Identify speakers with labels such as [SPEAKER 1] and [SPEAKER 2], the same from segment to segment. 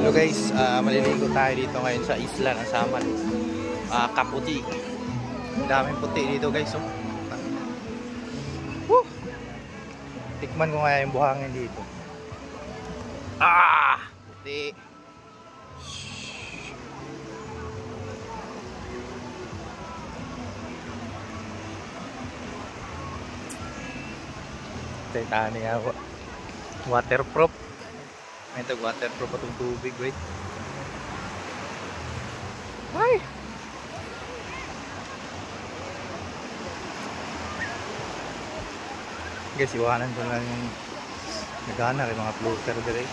[SPEAKER 1] Hello guys, maliligo tayo dito ngayon sa isla ng Samal. Kaputi. Daming puti dito guys. Oh. Woo! Tikman ko nga yung buhangin dito. Puti. Tani nga po. Waterproof. May waterproof itong tubig, wait. Ay! Guys, iwanan ko lang yung nagana kay mga floater dire.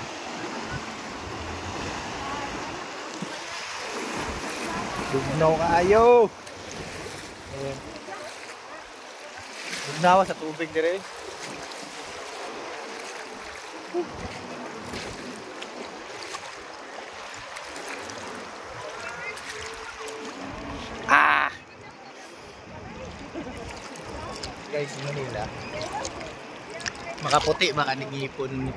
[SPEAKER 1] Dugnaw kaayo! Dugnawa sa tubig dire. Guys, ano nila? Makaputi baka nangipon.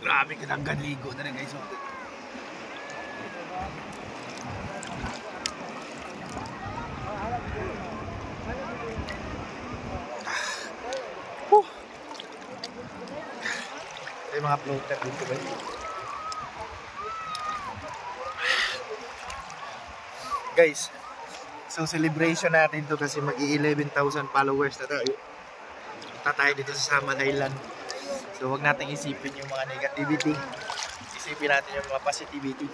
[SPEAKER 1] Grabe ka nang ganligo na rin guys. Ito yung mga floater dito guys. Guys, so celebration natin to kasi mag-11,000 followers na tayo. Punta tayo dito sa Samal Island. So huwag natin isipin yung mga negativity. Isipin natin yung mga positivity.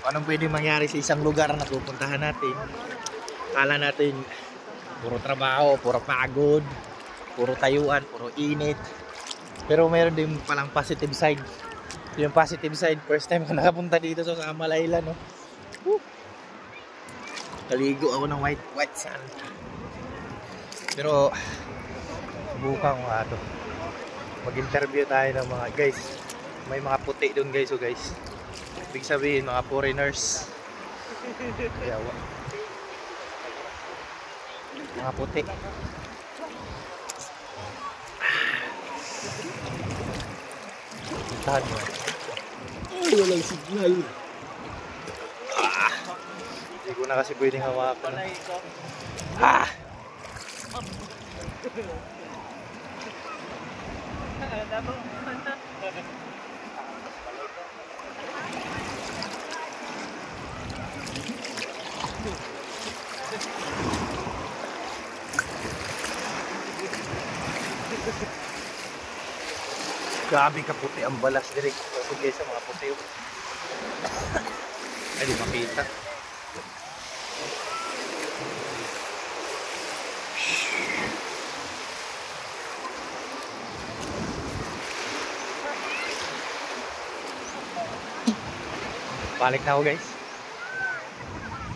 [SPEAKER 1] Anong pwede mangyari sa isang lugar na pupuntahan natin. Kala natin puro trabaho, puro pagod, puro tayuan, puro init. Pero meron din palang positive side. Yung positive side, first time ko nakapunta dito sa Samal Island. No? Kaligo ako ng white sand. Pero subukan ko nga ito. Mag-interview tayo ng mga guys. May mga puti doon guys. So guys, ibig sabihin mga foreigners. Yawa. Mga puti. Tahan mo.
[SPEAKER 2] Ay, walang signal.
[SPEAKER 1] Hindi ko na kasi pwedeng hawakan. Grabe ka puti ang balas direct. Sige sa mga puti. Ay di makita. Balik na ako guys.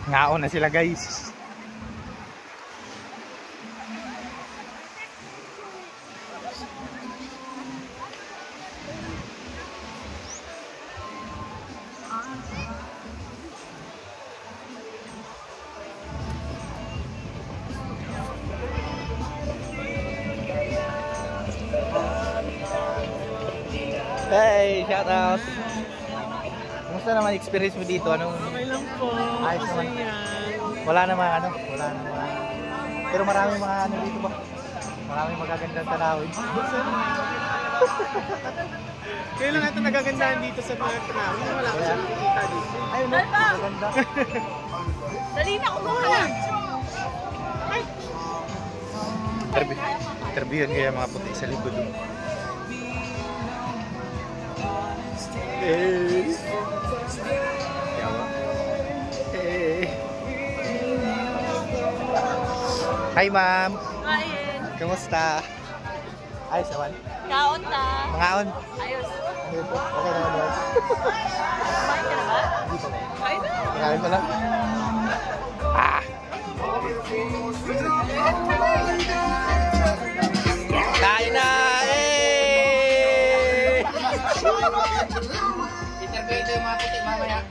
[SPEAKER 1] Ngaon na sila guys. Hey, shout out. Kumusta naman experience mo dito? Anong
[SPEAKER 2] Okay lang po.
[SPEAKER 1] Ayos naman.
[SPEAKER 2] Yan.
[SPEAKER 1] Wala namang ano, wala namang. Pero maraming mga ano dito ba? Maraming magagandang tanawin.
[SPEAKER 2] Kaya lang ito nagagandahan dito sa mga tanawin. Wala ko siya nakikita dito.
[SPEAKER 1] Ayun, no? Maganda.
[SPEAKER 3] Dali na, kumuha!
[SPEAKER 1] Interviewin kaya mga puti sa likod. Yawa. Hi, ma'am.
[SPEAKER 3] Kain.
[SPEAKER 1] Kamusta? Ayos naman.
[SPEAKER 3] Kaon ta.
[SPEAKER 1] Mangaon.
[SPEAKER 3] Ayos.
[SPEAKER 1] Okay po. Okay naman yun.
[SPEAKER 3] Kumain ka na ba?
[SPEAKER 1] Hindi pa.
[SPEAKER 3] Kain na.
[SPEAKER 1] Mangaon ko lang. Ah! Kain na! Eh! Interview ito yung mga puti mamaya.